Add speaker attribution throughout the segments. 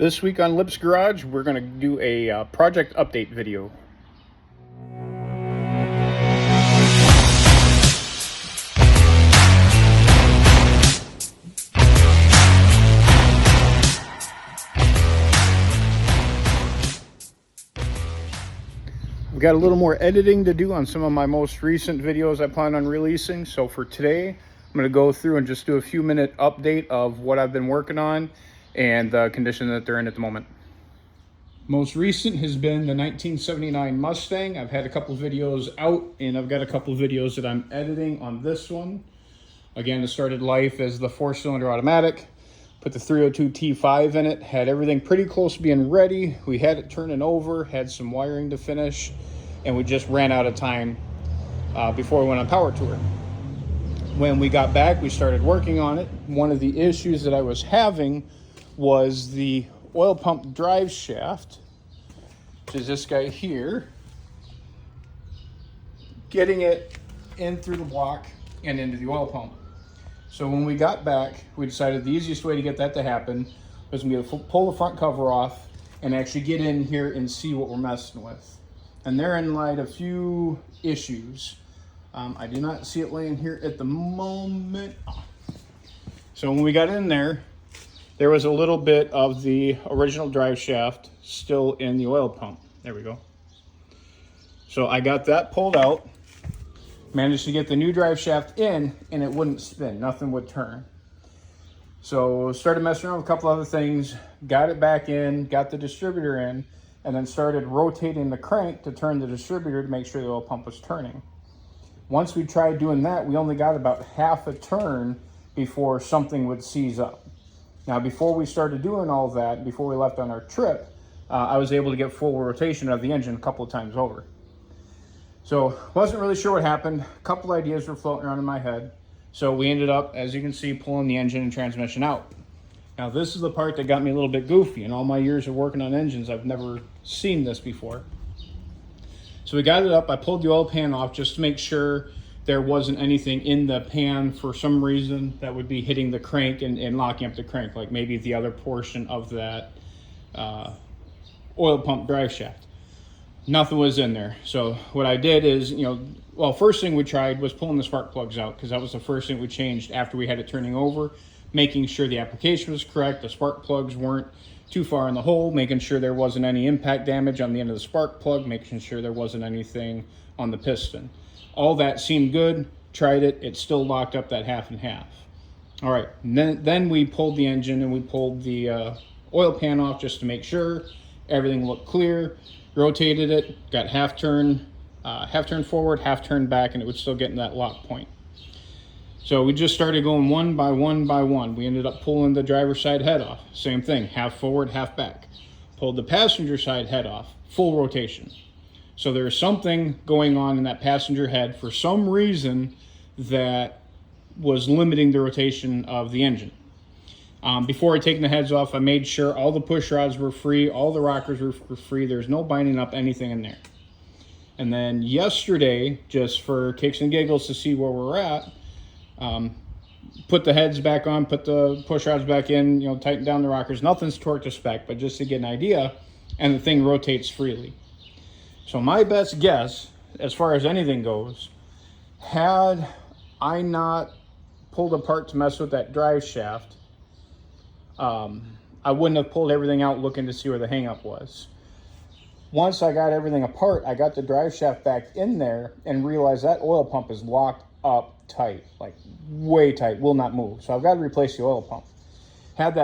Speaker 1: This week on Lips Garage, we're going to do a project update video. I've got a little more editing to do on some of my most recent videos I plan on releasing. So for today, I'm going to go through and just do a few minute update of what I've been working on and the condition that they're in at the moment. Most recent has been the 1979 Mustang. I've had a couple videos out and I've got a couple videos that I'm editing on this one. Again, it started life as the 4-cylinder automatic. Put the 302 T5 in it, had everything pretty close to being ready. We had it turning over, had some wiring to finish, and we just ran out of time before we went on power tour. When we got back, we started working on it. One of the issues that I was having was the oil pump drive shaft, which is this guy here, getting it in through the block and into the oil pump. So when we got back, we decided the easiest way to get that to happen was to pull the front cover off and actually get in here and see what we're messing with. And therein lied a few issues. I do not see it laying here at the moment. So when we got in there, there was a little bit of the original drive shaft still in the oil pump. There we go. So I got that pulled out, managed to get the new drive shaft in, and it wouldn't spin. Nothing would turn. So started messing around with a couple other things, got it back in, got the distributor in, and then started rotating the crank to turn the distributor to make sure the oil pump was turning. Once we tried doing that, we only got about half a turn before something would seize up. Now, before we started doing all that, before we left on our trip, I was able to get full rotation of the engine a couple of times over. So, wasn't really sure what happened. A couple ideas were floating around in my head. So we ended up, as you can see, pulling the engine and transmission out. Now, this is the part that got me a little bit goofy. In all my years of working on engines, I've never seen this before. So we got it up. I pulled the oil pan off just to make sure there wasn't anything in the pan for some reason that would be hitting the crank and locking up the crank, like maybe the other portion of that oil pump drive shaft. Nothing was in there. So what I did is, first thing we tried was pulling the spark plugs out, because that was the first thing we changed after we had it turning over, making sure the application was correct, the spark plugs weren't too far in the hole, making sure there wasn't any impact damage on the end of the spark plug, making sure there wasn't anything on the piston. All that seemed good. Tried it. It still locked up that half and half. All right. Then we pulled the engine and we pulled the oil pan off just to make sure everything looked clear. Rotated it. Got half turn forward, half turn back, and it would still get in that lock point. So we just started going one by one by one. We ended up pulling the driver's side head off. Same thing. Half forward, half back. Pulled the passenger side head off. Full rotation. So there's something going on in that passenger head for some reason that was limiting the rotation of the engine. Before I take the heads off, I made sure all the push rods were free, all the rockers were free. There's no binding up anything in there. And then yesterday, just for kicks and giggles to see where we're at, put the heads back on, put the push rods back in, tighten down the rockers. Nothing's torqued to spec, but just to get an idea, and the thing rotates freely. So my best guess, as far as anything goes, had I not pulled apart to mess with that drive shaft, I wouldn't have pulled everything out looking to see where the hangup was. Once I got everything apart, I got the drive shaft back in there and realized that oil pump is locked up tight, like way tight, will not move. So I've got to replace the oil pump. Had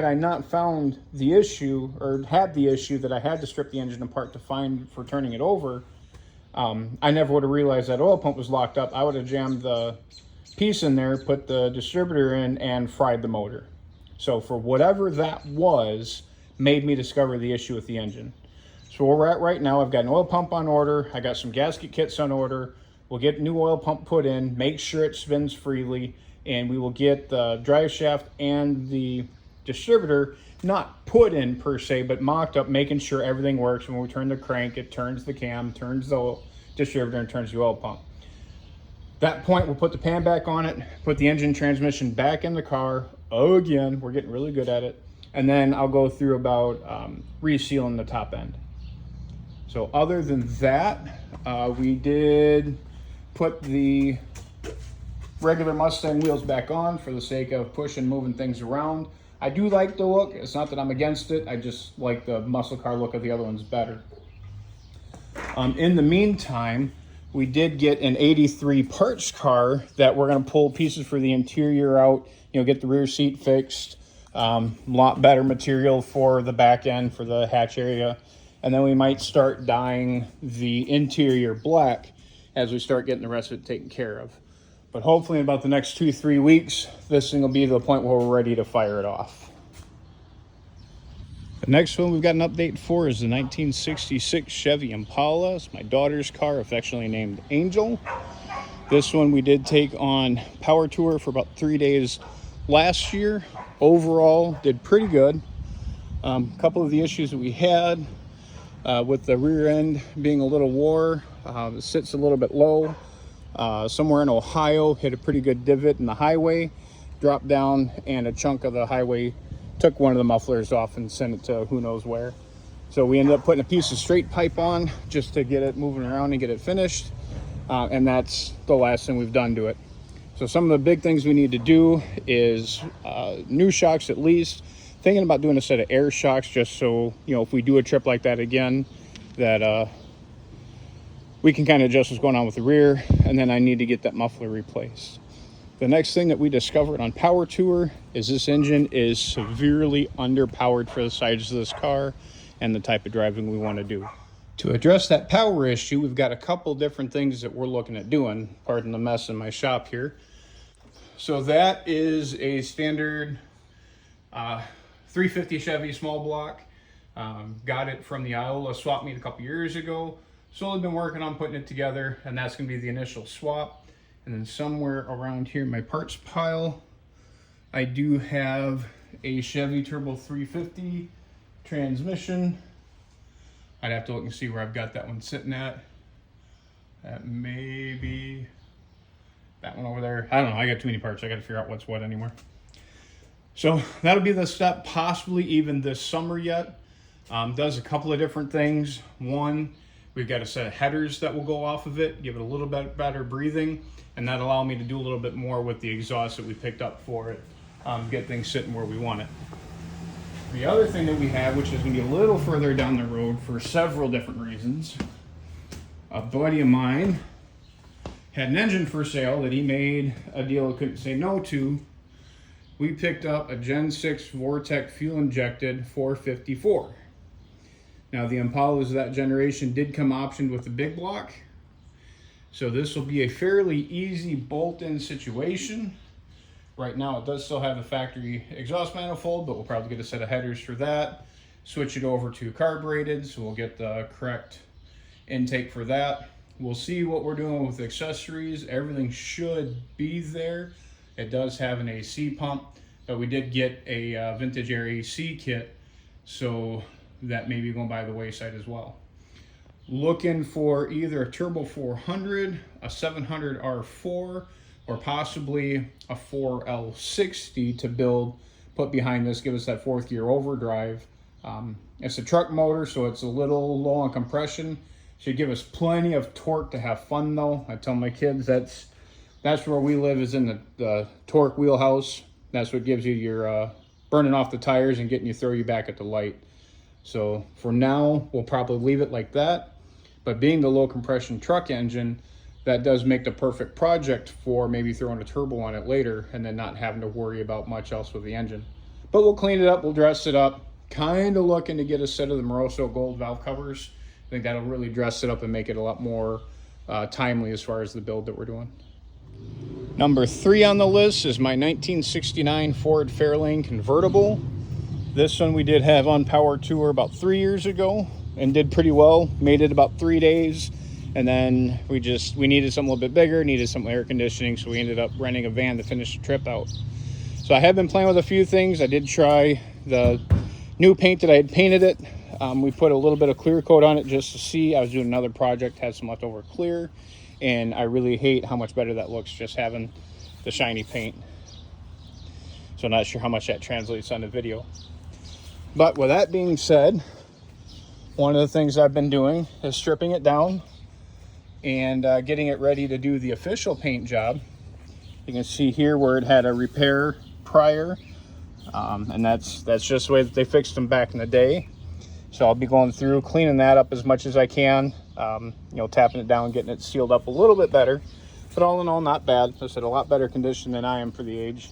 Speaker 1: I not found the issue, or had the issue that I had to strip the engine apart to find for turning it over, I never would have realized that oil pump was locked up. I would have jammed the piece in there, put the distributor in, and fried the motor. So for whatever that was, made me discover the issue with the engine. So where we're at right now, I've got an oil pump on order. I got some gasket kits on order. We'll get a new oil pump put in, make sure it spins freely, and we will get the drive shaft and the distributor not put in per se, but mocked up, making sure everything works. When we turn the crank, it turns the cam, turns the distributor, and turns the oil pump. That point, we'll put the pan back on it, put the engine transmission back in the car, again. We're getting really good at it. And then I'll go through about resealing the top end. So other than that, we did put the regular Mustang wheels back on for the sake of pushing, moving things around. I do like the look. It's not that I'm against it. I just like the muscle car look of the other ones better. In the meantime, we did get an 83 parts car that we're going to pull pieces for the interior out, get the rear seat fixed, lot better material for the back end, for the hatch area. And then we might start dyeing the interior black as we start getting the rest of it taken care of. But hopefully in about the next 2-3 weeks, this thing will be to the point where we're ready to fire it off. The next one we've got an update for is the 1966 Chevy Impala. It's my daughter's car, affectionately named Angel. This one we did take on Power Tour for about 3 days last year. Overall, did pretty good. A couple of the issues that we had with the rear end being a little wore, it sits a little bit low. Somewhere in Ohio, hit a pretty good divot in the highway, dropped down, and a chunk of the highway took one of the mufflers off and sent it to who knows where. So we ended up putting a piece of straight pipe on just to get it moving around and get it finished. And that's the last thing we've done to it. So some of the big things we need to do is new shocks at least. Thinking about doing a set of air shocks just so, if we do a trip like that again, that we can kind of adjust what's going on with the rear. And then I need to get that muffler replaced. The next thing that we discovered on Power Tour is this engine is severely underpowered for the size of this car and the type of driving we want to do. To address that power issue, we've got a couple different things that we're looking at doing. Pardon the mess in my shop here. So that is a standard 350 Chevy small block. Got it from the Iola swap meet a couple years ago. Slowly been working on putting it together, and that's going to be the initial swap. And then somewhere around here in my parts pile, I do have a Chevy Turbo 350 transmission. I'd have to look and see where I've got that one sitting at. That may be that one over there. I don't know. I got too many parts. I got to figure out what's what anymore. So that'll be the step, possibly even this summer yet. Does a couple of different things. One, we've got a set of headers that will go off of it, give it a little bit better breathing, and that allow me to do a little bit more with the exhaust that we picked up for it, get things sitting where we want it. The other thing that we have, which is going to be a little further down the road for several different reasons, a buddy of mine had an engine for sale that he made a deal he couldn't say no to. We picked up a Gen 6 Vortec fuel injected 454. Now the Impalas of that generation did come optioned with the big block. So this will be a fairly easy bolt-in situation. Right now it does still have a factory exhaust manifold, but we'll probably get a set of headers for that. Switch it over to carbureted, so we'll get the correct intake for that. We'll see what we're doing with accessories. Everything should be there. It does have an AC pump, but we did get a vintage air AC kit, so that may be going by the wayside as well. Looking for either a Turbo 400, a 700 R4, or possibly a 4L60 to build, put behind this, give us that fourth gear overdrive. It's a truck motor, so it's a little low on compression. Should give us plenty of torque to have fun though. I tell my kids that's where we live, is in the torque wheelhouse. That's what gives you your burning off the tires and getting you, throw you back at the light. So for now, we'll probably leave it like that. But being the low compression truck engine, that does make the perfect project for maybe throwing a turbo on it later and then not having to worry about much else with the engine. But we'll clean it up, we'll dress it up. Kind of looking to get a set of the Moroso gold valve covers. I think that'll really dress it up and make it a lot more timely as far as the build that we're doing. Number 3 on the list is my 1969 Ford Fairlane convertible. This one we did have on Power Tour about 3 years ago and did pretty well. Made it about 3 days, and then we needed something a little bit bigger, needed some air conditioning, so we ended up renting a van to finish the trip out. So I have been playing with a few things. I did try the new paint that I had painted it. We put a little bit of clear coat on it just to see. I was doing another project, had some leftover clear, and I really hate how much better that looks just having the shiny paint. So not sure how much that translates on the video. But with that being said, one of the things I've been doing is stripping it down and getting it ready to do the official paint job. You can see here where it had a repair prior, and that's just the way that they fixed them back in the day. So I'll be going through cleaning that up as much as I can, you know, tapping it down, getting it sealed up a little bit better. But all in all, not bad. I said a lot better condition than I am for the age.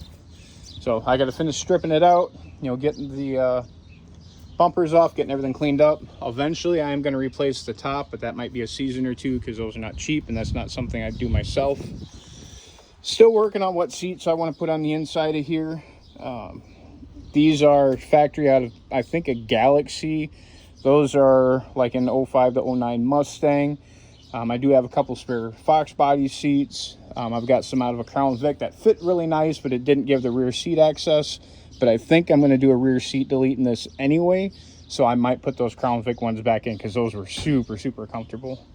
Speaker 1: So I got to finish stripping it out, you know, getting the bumpers off, getting everything cleaned up. Eventually I am going to replace the top, but that might be a season or two because those are not cheap and that's not something I do myself. Still working on what seats I want to put on the inside of here. These are factory out of, I think, a Galaxy. Those are like an 05 to 09 Mustang. I do have a couple spare Fox body seats. I've got some out of a Crown Vic that fit really nice, but it didn't give the rear seat access. But I think I'm going to do a rear seat delete in this anyway, so I might put those Crown Vic ones back in because those were super, super comfortable.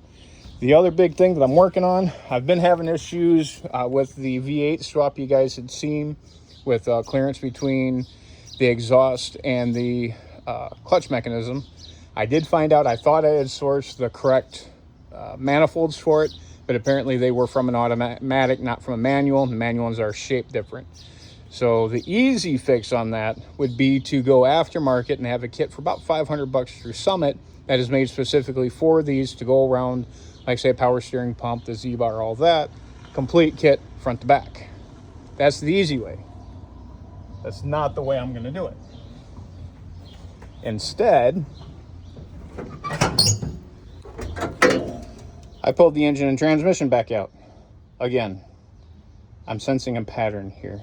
Speaker 1: The other big thing that I'm working on, I've been having issues with the V8 swap you guys had seen with clearance between the exhaust and the clutch mechanism. I did find out, I thought I had sourced the correct manifolds for it, but apparently they were from an automatic, not from a manual. The manual ones are shaped different. So the easy fix on that would be to go aftermarket and have a kit for about $500 through Summit that is made specifically for these to go around, like say power steering pump, the Z-bar, all that. Complete kit front to back. That's the easy way. That's not the way I'm going to do it. Instead, I pulled the engine and transmission back out. Again, I'm sensing a pattern here.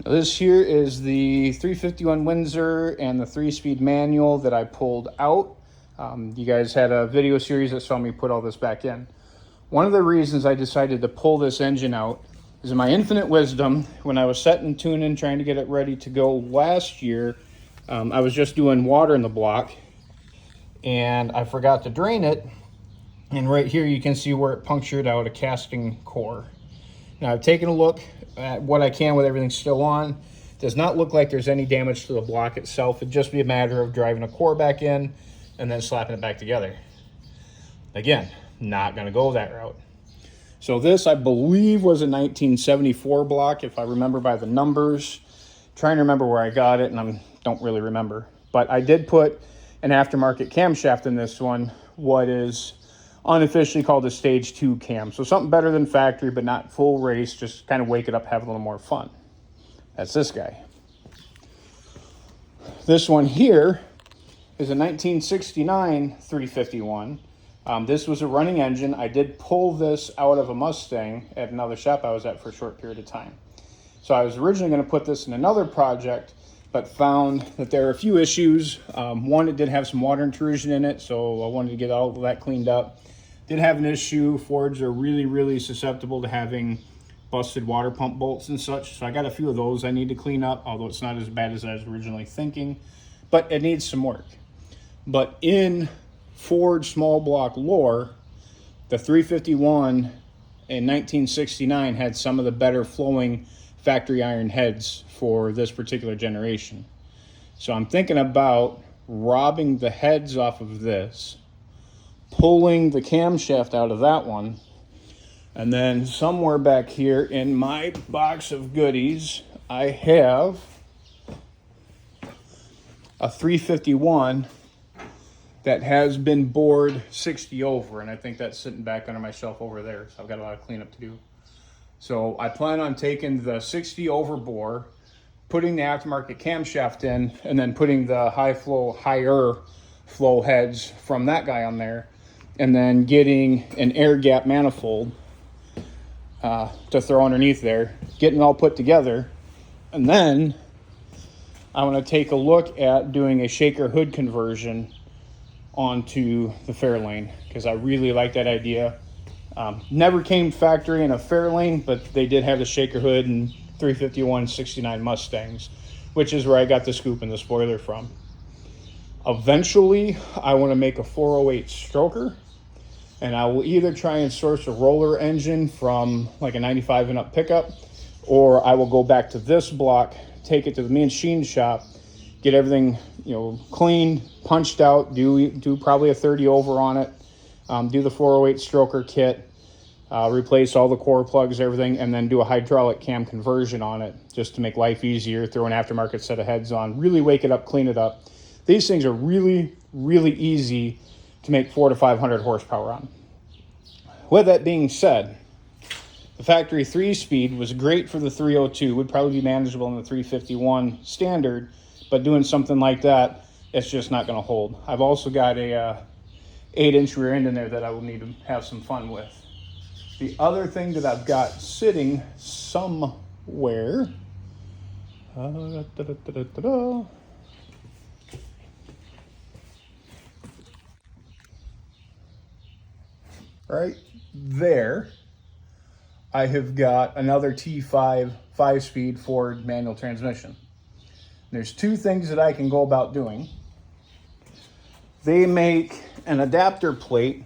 Speaker 1: Now, this here is the 351 Windsor and the 3-speed manual that I pulled out. You guys had a video series that saw me put all this back in. One of the reasons I decided to pull this engine out is in my infinite wisdom, when I was setting, tuning, trying to get it ready to go last year, I was just doing water in the block and I forgot to drain it. And right here you can see where it punctured out a casting core. Now I've taken a look at what I can with everything still on. Does not look like there's any damage to the block itself. It'd just be a matter of driving a core back in and then slapping it back together. Again, not gonna go that route. So this, I believe, was a 1974 block, if I remember by the numbers. Trying to remember where I got it, and I don't really remember. But I did put an aftermarket camshaft in this one, what is unofficially called a stage 2 cam. So something better than factory, but not full race, just kind of wake it up, have a little more fun. That's this guy. This one here is a 1969 351. This was a running engine. I did pull this out of a Mustang at another shop I was at for a short period of time. So I was originally going to put this in another project, but found that there are a few issues. One, it did have some water intrusion in it, so I wanted to get all of that cleaned up. Did have an issue. Fords are really, really susceptible to having busted water pump bolts and such. So I got a few of those I need to clean up, although it's not as bad as I was originally thinking, but it needs some work. But in Ford small block lore, the 351 in 1969 had some of the better flowing factory iron heads for this particular generation. So I'm thinking about robbing the heads off of this, pulling the camshaft out of that one, and then somewhere back here in my box of goodies, I have a 351 that has been bored 60 over, and I think that's sitting back under my shelf over there, so I've got a lot of cleanup to do. So I plan on taking the 60 over bore, putting the aftermarket camshaft in, and then putting the higher flow heads from that guy on there, and then getting an air gap manifold to throw underneath there, getting it all put together. And then I want to take a look at doing a shaker hood conversion onto the Fairlane, because I really like that idea. Never came factory in a Fairlane, but they did have the shaker hood in 351 69 Mustangs, which is where I got the scoop and the spoiler from. Eventually, I want to make a 408 stroker, and I will either try and source a roller engine from like a 95 and up pickup, or I will go back to this block take it to the machine shop, get everything, you know, cleaned, punched out, do probably a 30 over on it, do the 408 stroker kit, replace all the core plugs, everything, and then do a hydraulic cam conversion on it just to make life easier, throw an aftermarket set of heads on, really wake it up, clean it up. These things are really, really easy to make 400 to 500 horsepower on. With that being said, the factory 3-speed was great for the 302, would probably be manageable in the 351 standard, but doing something like that, it's just not going to hold. I've also got a 8-inch rear end in there that I will need to have some fun with. The other thing that I've got sitting somewhere, right there, I have got another T5 5-speed Ford manual transmission. There's two things that I can go about doing. They make an adapter plate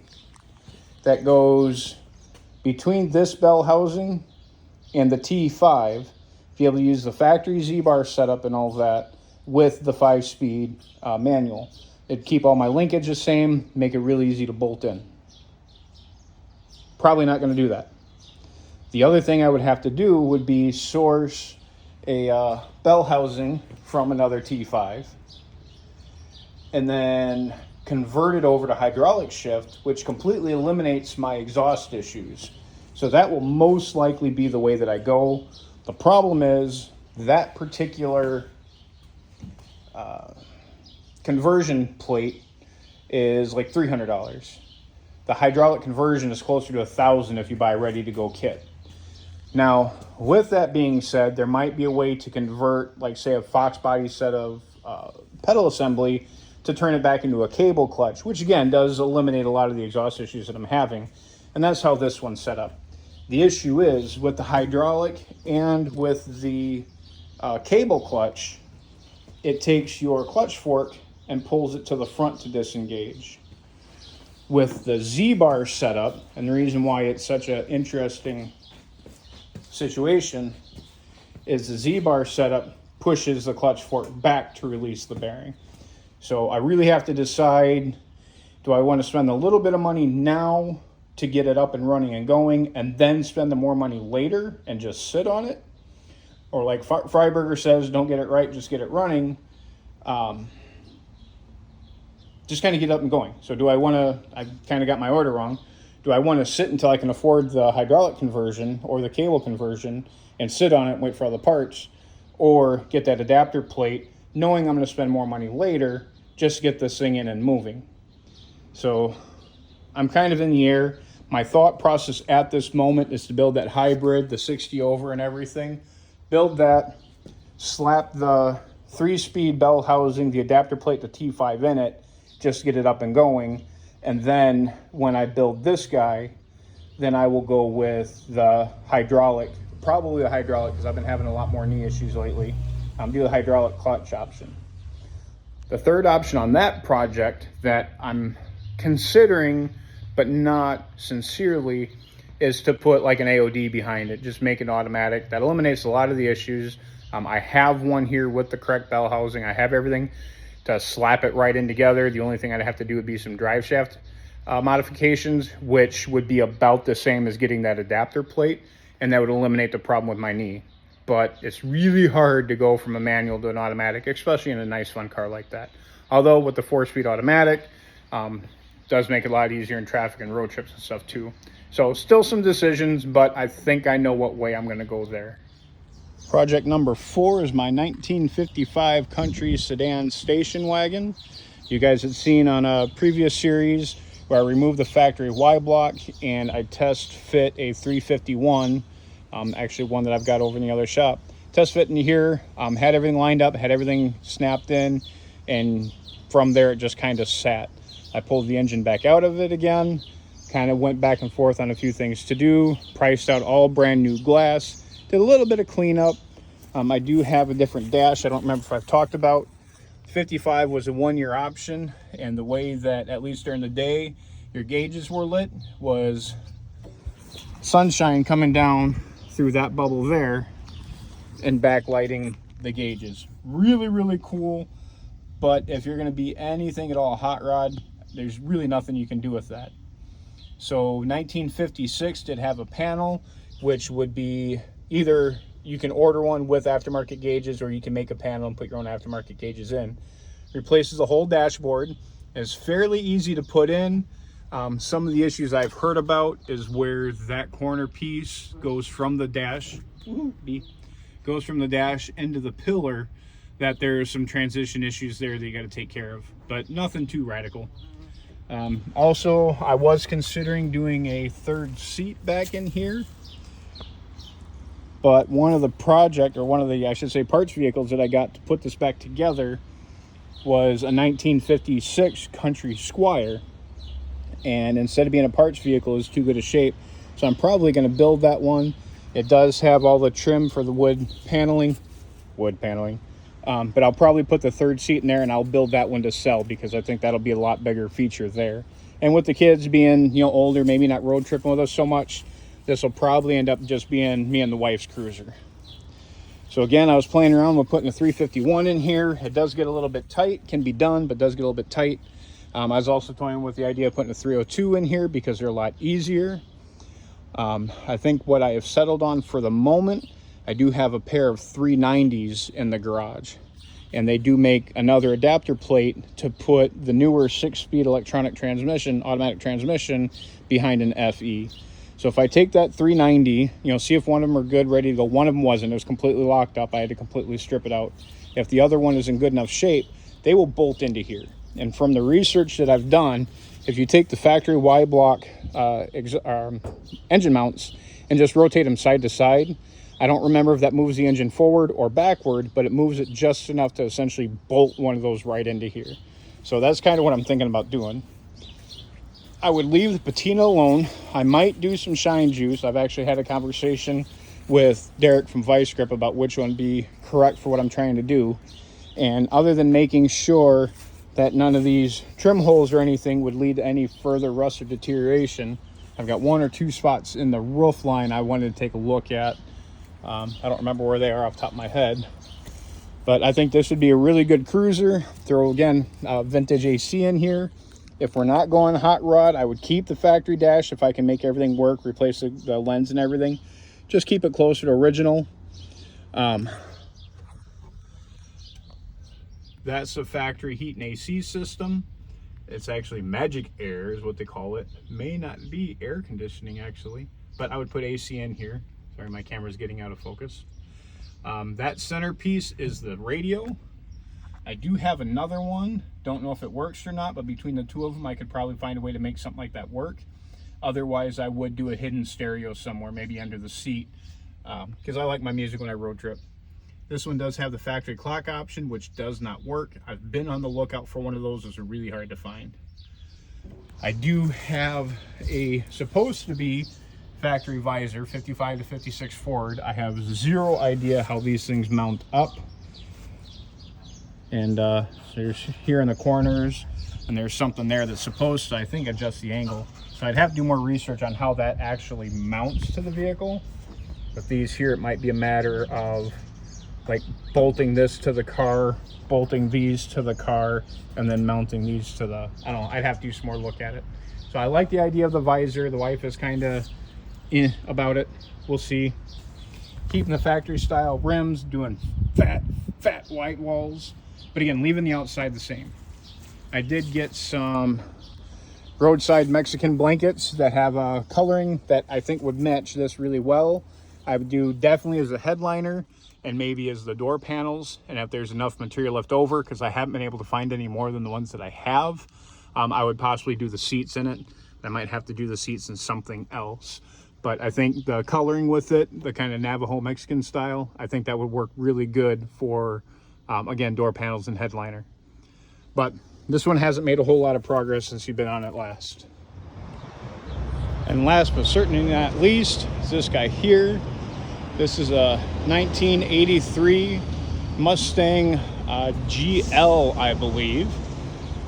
Speaker 1: that goes between this bell housing and the T5 to be able to use the factory Z-bar setup and all that with the 5-speed manual. It'd keep all my linkage the same, make it really easy to bolt in. Probably not going to do that. The other thing I would have to do would be source a bell housing from another T5 and then convert it over to hydraulic shift, which completely eliminates my exhaust issues. So that will most likely be the way that I go. The problem is that particular conversion plate is like $300. The hydraulic conversion is closer to $1,000 if you buy a ready-to-go kit. Now, with that being said, there might be a way to convert, like say, a Fox body set of pedal assembly to turn it back into a cable clutch, which again does eliminate a lot of the exhaust issues that I'm having. And that's how this one's set up. The issue is with the hydraulic and with the cable clutch, it takes your clutch fork and pulls it to the front to disengage. With the Z-bar setup, and the reason why it's such an interesting situation is the Z-bar setup pushes the clutch fork back to release the bearing. So I really have to decide, do I want to spend a little bit of money now to get it up and running and going and then spend the more money later and just sit on it? Or like Freiberger says, don't get it right, just get it running. Just kind of get up and going. So do I want to, I kind of got my order wrong. Do I want to sit until I can afford the hydraulic conversion or the cable conversion and sit on it and wait for all the parts, or get that adapter plate knowing I'm going to spend more money later just to get this thing in and moving? So I'm kind of in the air. My thought process at this moment is to build that hybrid, the 60 over and everything. Build that, slap the 3-speed bell housing, the adapter plate, the T5 in it, just get it up and going. And then when I build this guy, then I will go with the hydraulic, probably the hydraulic, because I've been having a lot more knee issues lately. Do the hydraulic clutch option. The third option on that project that I'm considering, but not sincerely, is to put like an AOD behind it, just make it automatic. That eliminates a lot of the issues. I have one here with the correct bell housing. I have everything to slap it right in together. The only thing I'd have to do would be some drive shaft modifications, which would be about the same as getting that adapter plate, and that would eliminate the problem with my knee. But it's really hard to go from a manual to an automatic, especially in a nice fun car like that. Although with the 4-speed automatic, does make it a lot easier in traffic and road trips and stuff too. So still some decisions, but I think I know what way I'm gonna go there. Project number 4 is my 1955 Country sedan station wagon. You guys had seen on a previous series where I removed the factory Y block and I test fit a 351, actually one that I've got over in the other shop. Test fit in here, had everything lined up, had everything snapped in, and from there it just kind of sat. I pulled the engine back out of it again, kind of went back and forth on a few things to do, priced out all brand new glass, did a little bit of cleanup. I do have a different dash. I don't remember if I've talked about. 55 was a 1-year option, and the way that, at least during the day, your gauges were lit was sunshine coming down through that bubble there and backlighting the gauges. Really, really cool. But if you're going to be anything at all hot rod, there's really nothing you can do with that. So 1956 did have a panel, which would be either you can order one with aftermarket gauges, or you can make a panel and put your own aftermarket gauges in. Replaces the whole dashboard. It's fairly easy to put in. Some of the issues I've heard about is where that corner piece goes from the dash, goes from the dash into the pillar, that there's some transition issues there that you got to take care of, but nothing too radical. Also, I was considering doing a third seat back in here, but one of the I should say parts vehicles that I got to put this back together was a 1956 Country Squire, and instead of being a parts vehicle, it's too good a shape, so I'm probably going to build that one. It does have all the trim for the wood paneling, but I'll probably put the third seat in there, and I'll build that one to sell, because I think that'll be a lot bigger feature there. And with the kids being, you know, older, maybe not road tripping with us so much, this will probably end up just being me and the wife's cruiser. So again, I was playing around with putting a 351 in here. It does get a little bit tight, can be done, but does get a little bit tight. I was also toying with the idea of putting a 302 in here because they're a lot easier. I think what I have settled on for the moment, I do have a pair of 390s in the garage, and they do make another adapter plate to put the newer 6-speed automatic transmission behind an FE. So if I take that 390, you know, see if one of them are good, ready to go. One of them wasn't. It was completely locked up. I had to completely strip it out. If the other one is in good enough shape, they will bolt into here. And from the research that I've done, if you take the factory Y-block engine mounts and just rotate them side to side, I don't remember if that moves the engine forward or backward, but it moves it just enough to essentially bolt one of those right into here. So that's kind of what I'm thinking about doing. I would leave the patina alone. I might do some shine juice. I've actually had a conversation with Derek from Vice Grip about which one would be correct for what I'm trying to do. And other than making sure that none of these trim holes or anything would lead to any further rust or deterioration, I've got 1 or 2 spots in the roof line I wanted to take a look at. I don't remember where they are off the top of my head, but I think this would be a really good cruiser. Throw again vintage AC in here. If we're not going hot rod, I would keep the factory dash if I can make everything work, replace the lens and everything. Just keep it closer to original. That's the factory heat and AC system. It's actually Magic Air is what they call it. May not be air conditioning actually, but I would put AC in here. Sorry, my camera's getting out of focus. That centerpiece is the radio. I do have another one. Don't know if it works or not, but between the two of them, I could probably find a way to make something like that work. Otherwise, I would do a hidden stereo somewhere, maybe under the seat, because I like my music when I road trip. This one does have the factory clock option, which does not work. I've been on the lookout for one of those. Those are really hard to find. I do have a supposed to be factory visor, 55 to 56 Ford. I have zero idea how these things mount up. And there's here in the corners, and there's something there that's supposed to, I think, adjust the angle. So I'd have to do more research on how that actually mounts to the vehicle. But these here, it might be a matter of like bolting this to the car, bolting these to the car, and then mounting these to the, I don't know, I'd have to do some more look at it. So I like the idea of the visor. The wife is kind of about it. We'll see. Keeping the factory style rims, doing fat white walls, but again, leaving the outside the same. I did get some roadside Mexican blankets that have a coloring that I think would match this really well. I would do definitely as a headliner and maybe as the door panels, and if there's enough material left over, because I haven't been able to find any more than the ones that I have, I would possibly do the seats in it. I might have to do the seats in something else, but I think the coloring with it, the kind of Navajo Mexican style, I think that would work really good for again, door panels and headliner. But this one hasn't made a whole lot of progress since you've been on it last. And last but certainly not least is this guy here. This is a 1983 Mustang GL, I believe.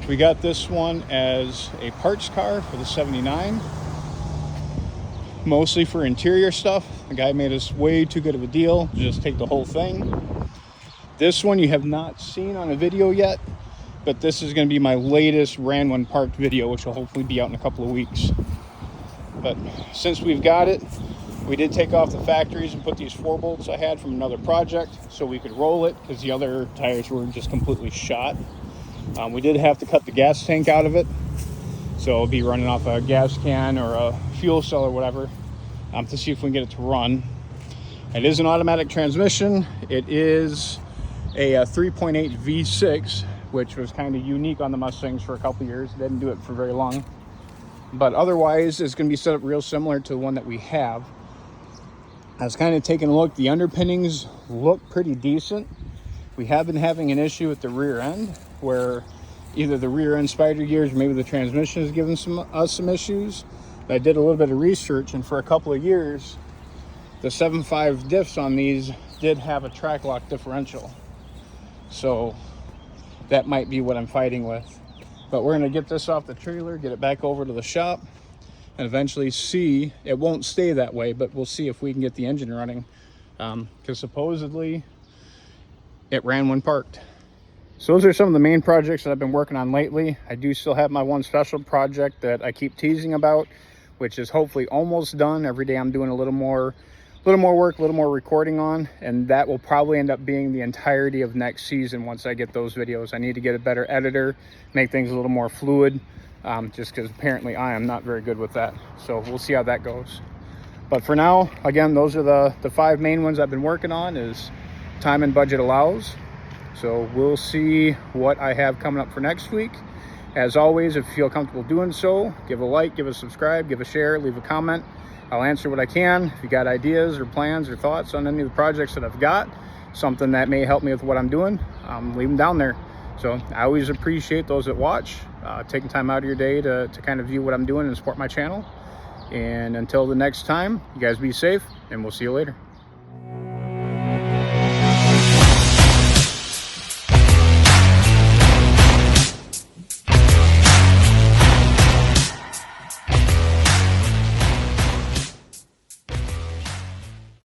Speaker 1: We got this one as a parts car for the 79, mostly for interior stuff. The guy made us way too good of a deal to just take the whole thing. This one you have not seen on a video yet, but this is going to be my latest ran when parked video, which will hopefully be out in a couple of weeks. But since we've got it, we did take off the factories and put these 4 bolts I had from another project so we could roll it, because the other tires were just completely shot. We did have to cut the gas tank out of it, so it'll be running off a gas can or a fuel cell or whatever, to see if we can get it to run. It is an automatic transmission. It is a 3.8 V6, which was kind of unique on the Mustangs for a couple years. Didn't do it for very long, but otherwise it's going to be set up real similar to the one that we have. I was kind of taking a look. The underpinnings look pretty decent. We have been having an issue with the rear end, where either the rear end spider gears or maybe the transmission is giving us some issues. But I did a little bit of research, and for a couple of years the 7.5 diffs on these did have a track lock differential, so that might be what I'm fighting with. But we're going to get this off the trailer, get it back over to the shop, and eventually see. It won't stay that way, but we'll see if we can get the engine running, because supposedly it ran when parked. So those are some of the main projects that I've been working on lately. I do still have my one special project that I keep teasing about, which is hopefully almost done. Every day I'm doing a little more work, a little more recording on, and that will probably end up being the entirety of next season once I get those videos. I need to get a better editor, make things a little more fluid, just because apparently I am not very good with that. So we'll see how that goes. But for now, again, those are the 5 main ones I've been working on, as time and budget allows. So we'll see what I have coming up for next week. As always, if you feel comfortable doing so, give a like, give a subscribe, give a share, leave a comment. I'll answer what I can. If you got ideas or plans or thoughts on any of the projects that I've got, something that may help me with what I'm doing, leave them down there. So I always appreciate those that watch, taking time out of your day to kind of view what I'm doing and support my channel. And until the next time, you guys be safe, and we'll see you later.